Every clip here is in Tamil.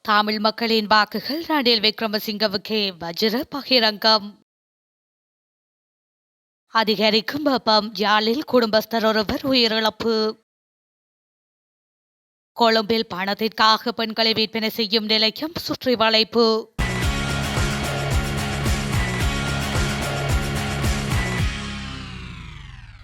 தமிழ் மக்களின் வாக்குகள் ரணில் விக்ரமசிங்கவுக்கே வஜ்ர பகிரங்கம். அதிகரிக்கும் வெப்பம், யாழில் குடும்பஸ்தர் ஒருவர் உயிரிழப்பு. கொழும்பில் பணத்திற்காக பெண்களை விற்பனை செய்யும் நிலையம் சுற்றி வளைப்பு.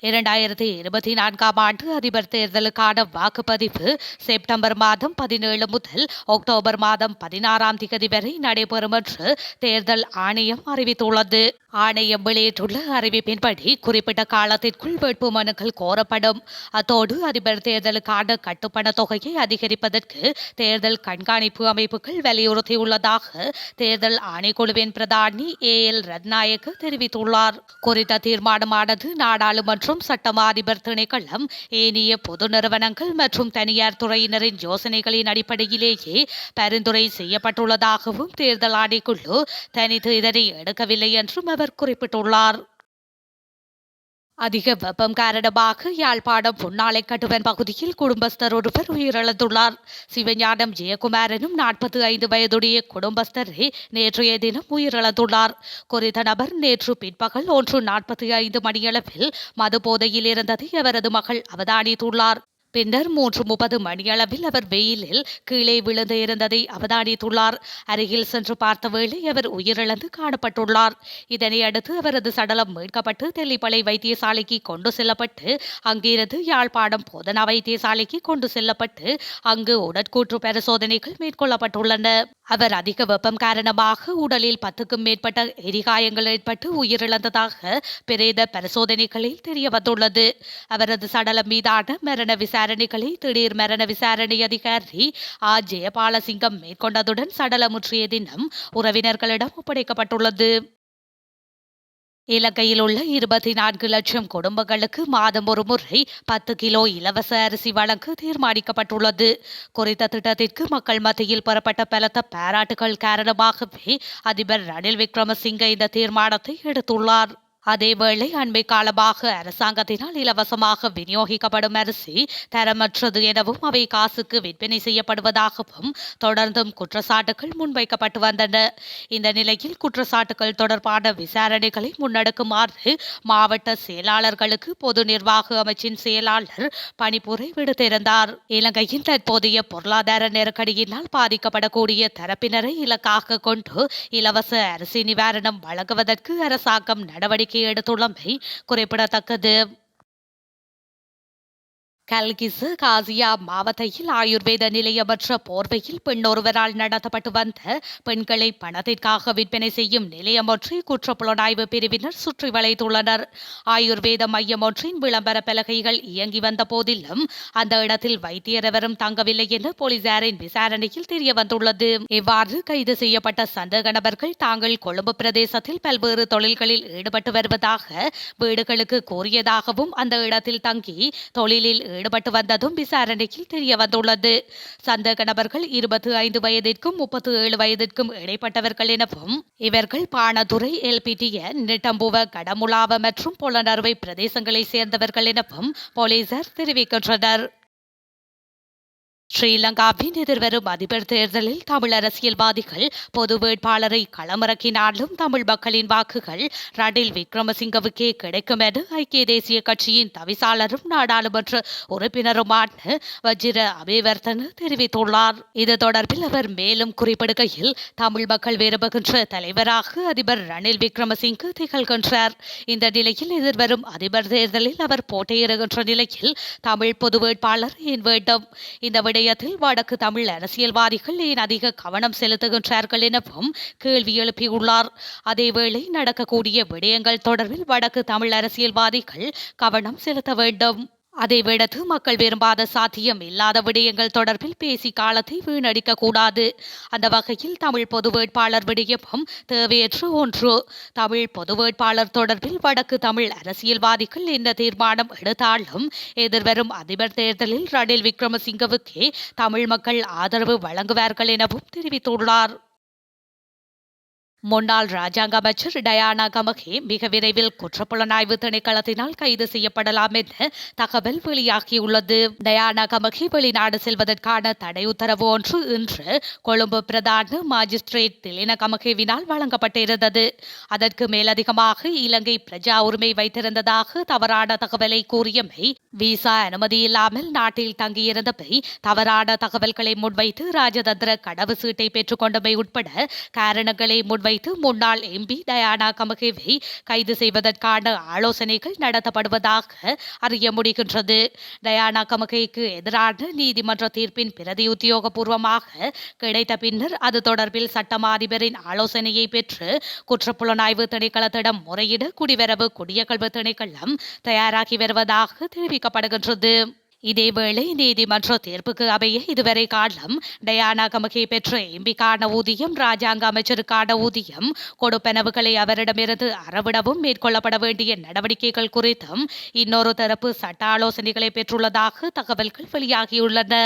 2024 ஆண்டு அதிபர் தேர்தலுக்கான வாக்குப்பதிவு செப்டம்பர் மாதம் 17 முதல் அக்டோபர் மாதம் 16 தேதி வரை நடைபெறும் என்று தேர்தல் ஆணையம் அறிவித்துள்ளது. ஆணையம் வெளியிட்டுள்ள அறிவிப்பின்படி குறிப்பிட்ட காலத்திற்குள் வேட்பு மனுக்கள் கோரப்படும். அத்தோடு அதிபர் தேர்தலுக்கான கட்டுப்பண தொகையை அதிகரிப்பதற்கு தேர்தல் கண்காணிப்பு அமைப்புகள் வலியுறுத்தியுள்ளதாக தேர்தல் ஆணைக்குழுவின் பிரதானி AL ரத்நாயக்க தெரிவித்துள்ளார். குறித்த தீர்மானமானது நாடாளுமன்றம், சட்டமா அதிபர் திணைக்களம், ஏனைய பொது நிறுவனங்கள் மற்றும் தனியார் துறையினரின் யோசனைகளின் அடிப்படையிலேயே பரிந்துரை செய்யப்பட்டுள்ளதாகவும் தேர்தல் ஆணைக்குழு தனித்து இதனை எடுக்கவில்லை என்றும் அவர் குறிப்பிட்டுள்ளார். அதிக வெப்பம் காரணமாக யாழ்ப்பாணம் பொன்னாலை கட்டுவன் பகுதியில் குடும்பஸ்தர் ஒருவர் உயிரிழந்துள்ளார். சிவஞானம் ஜெயக்குமார் எனும் 45 வயதுடைய குடும்பஸ்தரே நேற்றைய தினம் உயிரிழந்துள்ளார். குறித்த நபர் நேற்று பிற்பகல் 1:45 மணியளவில் மது போதையில் இருந்ததை அவரது மகள் அவதானித்துள்ளார். பின்னர் 3:30 மணியளவில் அவர் வெயிலில் கீழே விழுந்து இருந்ததை அவதானித்துள்ளார். அருகில் சென்று பார்த்த வேளை அவர் உயிரிழந்து காணப்பட்டுள்ளார். இதனை அடுத்து அவரது சடலம் மீட்கப்பட்டு தெல்லிப்பளை வைத்தியசாலைக்கு கொண்டு செல்லப்பட்டு அங்கிருந்து யாழ்ப்பாணம் போதனா வைத்தியசாலைக்கு கொண்டு செல்லப்பட்டு அங்கு உடற்கூற்று பரிசோதனைகள் மேற்கொள்ளப்பட்டுள்ளன. அவர் அதிக வெப்பம் காரணமாக உடலில் 10க்கும் மேற்பட்ட எரிகாயங்கள் ஏற்பட்டு உயிரிழந்ததாக பிரேத பரிசோதனைகளில் தெரியவந்துள்ளது. அவரது சடலம் மீதான மரண விசாரணைகளை திடீர் மரண விசாரணை அதிகாரி ஜெயபாலசிங்கம் மேற்கொண்டதுடன் சடலமுற்றிய தினம் உறவினர்களிடம் ஒப்படைக்கப்பட்டுள்ளது. இலங்கையில் உள்ள 24 லட்சம் குடும்பங்களுக்கு மாதம் ஒரு முறை 10 கிலோ இலவச அரிசி வழங்க தீர்மானிக்கப்பட்டுள்ளது. குறித்த திட்டத்திற்கு மக்கள் மத்தியில் பெறப்பட்ட பலத்த பாராட்டுகள் காரணமாகவே அதிபர் ரணில் விக்ரமசிங்க இந்த தீர்மானத்தை எடுத்துள்ளார். அதேவேளை அண்மை காலமாக அரசாங்கத்தினால் இலவசமாக விநியோகிக்கப்படும் அரிசி தரமற்றது எனவும் அவை காசுக்கு விற்பனை செய்யப்படுவதாகவும் தொடர்ந்தும் குற்றச்சாட்டுகள் முன்வைக்கப்பட்டு வந்தன. இந்த நிலையில் குற்றச்சாட்டுகள் தொடர்பான விசாரணைகளை முன்னெடுக்குமாறு மாவட்ட செயலாளர்களுக்கு பொது நிர்வாக அமைச்சின் செயலாளர் பணிப்புரை விடுத்திருந்தார். இலங்கையின் தற்போதைய பொருளாதார நெருக்கடியினால் பாதிக்கப்படக்கூடிய தரப்பினரை இலக்காக கொண்டு இலவச அரிசி நிவாரணம் வழங்குவதற்கு அரசாங்கம் நடவடிக்கை எடுத்துள்ளமை குறிப்பிடத்தக்கது. கல்கிசு காசியா மாவட்டத்தில் ஆயுர்வேத நிலையமற்ற போர்வையில் பெண்ணொருவரால் நடத்தப்பட்டு வந்த பெண்களை பணத்திற்காக விற்பனை செய்யும் நிலையம் ஒன்றை குற்றப்புலனாய்வு பிரிவினர் சுற்றி வளைத்துள்ளனர். ஆயுர்வேத மையம் ஒன்றின் விளம்பர பலகைகள் இயங்கி வந்த போதிலும் அந்த இடத்தில் வைத்தியர் எவரும் தங்கவில்லை என போலீசாரின் விசாரணையில் தெரியவந்துள்ளது. இவ்வாறு கைது செய்யப்பட்ட சந்தேக நபர்கள் தாங்கள் கொழும்பு பிரதேசத்தில் பல்வேறு தொழில்களில் ஈடுபட்டு வருவதாக வீடுகளுக்கு கூறியதாகவும் அந்த இடத்தில் தங்கி தொழிலில் ஈடுபட்டு வந்ததும் விசாரணையில் தெரிய வந்துள்ளது. சந்தேக நபர்கள் 25 வயதிற்கும் 37 வயதிற்கும் இடைப்பட்டவர்கள் எனவும் இவர்கள் பாணதுறை, எல்பிட்டிய, நிட்டம்புவ, கடமுலாவ மற்றும் பொலனறுவை பிரதேசங்களை சேர்ந்தவர்கள் எனவும் போலீசார் தெரிவிக்கின்றனர். ஸ்ரீலங்காவின் எதிர்வரும் அதிபர் தேர்தலில் தமிழ் அரசியல்வாதிகள் பொது வேட்பாளரை களமிறக்கினாலும் தமிழ் மக்களின் வாக்குகள் ரணில் விக்ரமசிங்கவுக்கே கிடைக்கும் என ஐக்கிய தேசிய கட்சியின் தவிசாளரும் நாடாளுமன்ற உறுப்பினருமான வஜிர அபிவர்த்தன தெரிவித்துள்ளார். இது தொடர்பில் அவர் மேலும் குறிப்பிடுகையில், தமிழ் மக்கள் விரும்புகின்ற தலைவராக அதிபர் ரணில் விக்ரமசிங்க திகழ்கின்றார். இந்த நிலையில் எதிர்வரும் அதிபர் தேர்தலில் அவர் போட்டியிடுகின்ற நிலையில் தமிழ் பொது வேட்பாளர் ஏன் வேண்டும்? இந்த விடயத்தில் வடக்கு தமிழ் அரசியல்வாதிகள் ஏன் அதிக கவனம் செலுத்துகின்றார்கள் எனவும் கேள்வி எழுப்பியுள்ளார். அதேவேளை நடக்கக்கூடிய விடயங்கள் தொடர்பில் வடக்கு தமிழ் அரசியல்வாதிகள் கவனம் செலுத்த வேண்டும். அதேவேளத்து மக்கள் விரும்பாத சாத்தியம் இல்லாத விடயங்கள் தொடர்பில் பேசி காலத்தை வீணடிக்க கூடாது. அந்த வகையில் தமிழ் பொது வேட்பாளர் விடயமும் தேவையற்ற ஒன்று. தமிழ் பொது வேட்பாளர் தொடர்பில் வடக்கு தமிழ் அரசியல்வாதிகள் என்ன தீர்மானம் எடுத்தாலும் எதிர்வரும் அதிபர் தேர்தலில் ரணில் விக்ரமசிங்கவுக்கே தமிழ் மக்கள் ஆதரவு வழங்குவார்கள் எனவும் தெரிவித்துள்ளார். முன்னாள் ராஜாங்க அமைச்சர் டயானா கமகே மிக விரைவில் குற்றப்புலனாய்வு திணைக்களத்தினால் கைது செய்யப்படலாம் என தகவல் வெளியாகியுள்ளது. டயானா கமகே வெளிநாடு செல்வதற்கான தடை உத்தரவு ஒன்று இன்று கொழும்பு பிரதான மாஜிஸ்ட்ரேட் திலின கமகேவினால் வழங்கப்பட்டிருந்தது. அதற்கு மேலதிகமாக இலங்கை பிரஜா உரிமை வைத்திருந்ததாக தவறான தகவலை கூறியமை, விசா அனுமதி இல்லாமல் நாட்டில் தங்கியிருந்தமை, தவறான தகவல்களை முன்வைத்து ராஜதந்திர கடவுச்சீட்டை பெற்றுக் கொண்டமை உட்பட காரணங்களை முன்வைத்து முன்னாள் எம்பி டயானா கமகேவை கைது செய்வதற்கான ஆலோசனைகள் நடத்தப்படுவதாக அறிய முடிகின்றது. டயானா கமகேக்கு எதிரான நீதிமன்ற தீர்ப்பின் பிரதி உத்தியோகபூர்வமாக கிடைத்த பின்னர் அது தொடர்பில் சட்டமா அதிபரின் ஆலோசனையை பெற்று குற்றப்புலனாய்வு திணைக்களத்திடம் முறையிட குடிவரவு குடியகல்வு திணைக்களம் தயாராகி வருவதாக தெரிவிக்கப்படுகின்றது. இதேவேளை நீதிமன்ற தீர்ப்புக்கு அமைய இதுவரை காலம் டயானா கமகே பெற்ற எம்பிக்கான ஊதியம், ராஜாங்க அமைச்சருக்கான ஊதியம், கொடுப்பனவுகளை அவரிடமிருந்து அறவிடவும் மேற்கொள்ளப்பட வேண்டிய நடவடிக்கைகள் குறித்தும் இன்னொரு தரப்பு சட்ட ஆலோசனைகளை பெற்றுள்ளதாக தகவல்கள் வெளியாகியுள்ளன.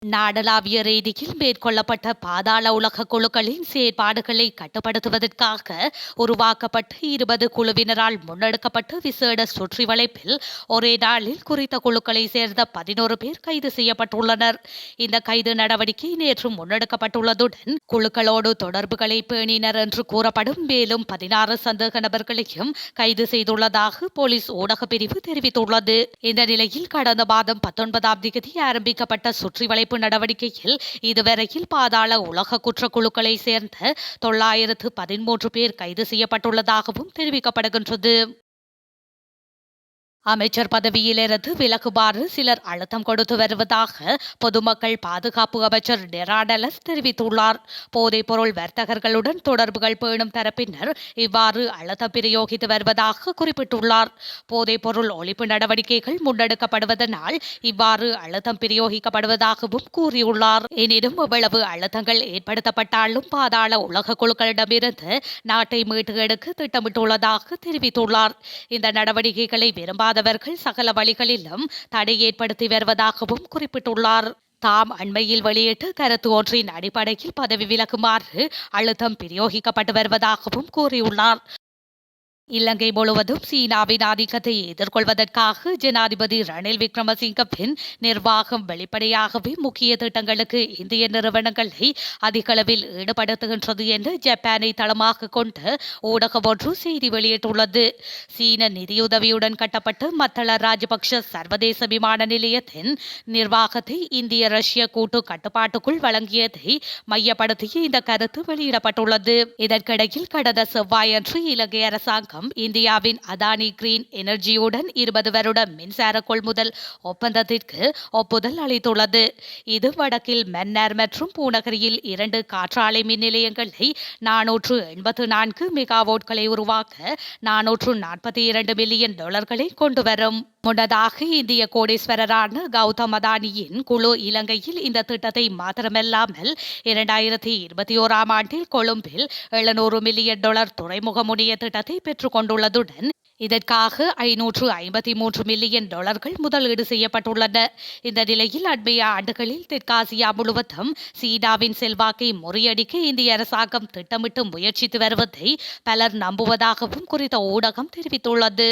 நாடளாவிய ரீதியில் மேற்கொள்ளப்பட்ட பாதாள உலக குழுக்களின் செயற்பாடுகளை கட்டுப்படுத்துவதற்காக உருவாக்கப்பட்ட 20 குழுவினரால் முன்னெடுக்கப்பட்ட விசேட சுற்றி வளைப்பில் ஒரே நாளில் குறித்த குழுக்களை சேர்ந்த 11 பேர் கைது செய்யப்பட்டுள்ளனர். இந்த கைது நடவடிக்கை நேற்று முன்னெடுக்கப்பட்டுள்ளதுடன் குழுக்களோடு தொடர்புகளை பேணினர் என்று கூறப்படும் மேலும் 16 சந்தேக நபர்களையும் கைது செய்துள்ளதாக போலீஸ் ஊடக பிரிவு தெரிவித்துள்ளது. இந்த நிலையில் கடந்த மாதம் 19ஆம் தேதி ஆரம்பிக்கப்பட்ட சுற்றி வளைப்பு நடவடிக்கையில் இதுவரையில் பாதாள உலக குற்றக்குழுக்களை சேர்ந்த 913 பேர் கைது செய்யப்பட்டுள்ளதாகவும் தெரிவிக்கப்படுகின்றது. அமைச்சர் பதவியிலிருந்து விலகுமாறு சிலர் அழுத்தம் கொடுத்து வருவதாக பொதுமக்கள் பாதுகாப்பு அமைச்சர் டெராடலஸ் தெரிவித்துள்ளார். போதைப்பொருள் வர்த்தகர்களுடன் தொடர்புகள் பேணும் தரப்பினர் இவ்வாறு அழுத்தம் பிரயோகித்து வருவதாக குறிப்பிட்டுள்ளார். போதைப்பொருள் ஒழிப்பு நடவடிக்கைகள் முன்னெடுக்கப்படுவதனால் இவ்வாறு அழுத்தம் பிரயோகிக்கப்படுவதாகவும் கூறியுள்ளார். எனினும் இவ்வளவு அழுத்தங்கள் ஏற்படுத்தப்பட்டாலும் பாதாள உலக குழுக்களிடமிருந்து நாட்டை மீட்டு எடுக்க திட்டமிட்டுள்ளதாக தெரிவித்துள்ளார். இந்த நடவடிக்கைகளை விரும்பாதவர்கள் சகல வழிகளிலும் தடை ஏற்படுத்தி வருவதாகவும் குறிப்பிட்டுள்ளார். தாம் அண்மையில் வெளியிட்ட கருத்து ஒன்றின் அடிப்படையில் பதவி விலகுமாறு அழுத்தம் பிரயோகிக்கப்பட்டு வருவதாகவும் கூறியுள்ளார். இலங்கை முழுவதும் சீனாவின் ஆதிக்கத்தை எதிர்கொள்வதற்காக ஜனாதிபதி ரணில் விக்ரமசிங்கவின் நிர்வாகம் வெளிப்படையாகவே முக்கிய திட்டங்களுக்கு இந்திய நிறுவனங்களை அதிகளவில் ஈடுபடுத்துகின்றது என்று ஜப்பானை தளமாக கொண்டு ஊடகம் ஒன்று செய்தி வெளியிட்டுள்ளது. சீன நிதியுதவியுடன் கட்டப்பட்ட மத்தள ராஜபக்ஷ சர்வதேச விமான நிலையத்தின் நிர்வாகத்தை இந்திய ரஷ்ய கூட்டு கட்டுப்பாட்டுக்குள் வழங்கியதை மையப்படுத்தி இந்த கருத்து வெளியிடப்பட்டுள்ளது. இதற்கிடையில் கடந்த செவ்வாயன்று இலங்கை அரசாங்கம் இந்தியாவின் அதானி கிரீன் எனர்ஜியுடன் 20 வருட மின்சார கொள்முதல் ஒப்பந்தத்திற்கு ஒப்புதல் அளித்துள்ளது. இது வடக்கில் மன்னார் மற்றும் பூநகரியில் 2 காற்றாலை மின் நிலையங்களை 484 மெகாவாட்களை உருவாக்க $442 மில்லியன் கொண்டுவரும். முன்னதாக இந்திய கோடீஸ்வரரான கௌதம் அதானியின் குழு இலங்கையில் இந்த திட்டத்தை மாத்திரமல்லாமல் 2021ஆம் ஆண்டில் கொழும்பில் $700 மில்லியன் துறைமுக முனைய திட்டத்தை பெற்றுக் கொண்டுள்ளதுடன் இதற்காக $553 மில்லியன் முதலீடு செய்யப்பட்டுள்ளன. இந்த நிலையில் அண்மைய ஆண்டுகளில் தெற்காசியா முழுவதும் சீனாவின் செல்வாக்கை முறியடிக்க இந்திய அரசாங்கம் திட்டமிட்டு முயற்சித்து வருவதை பலர் நம்புவதாகவும் குறித்த ஊடகம் தெரிவித்துள்ளது.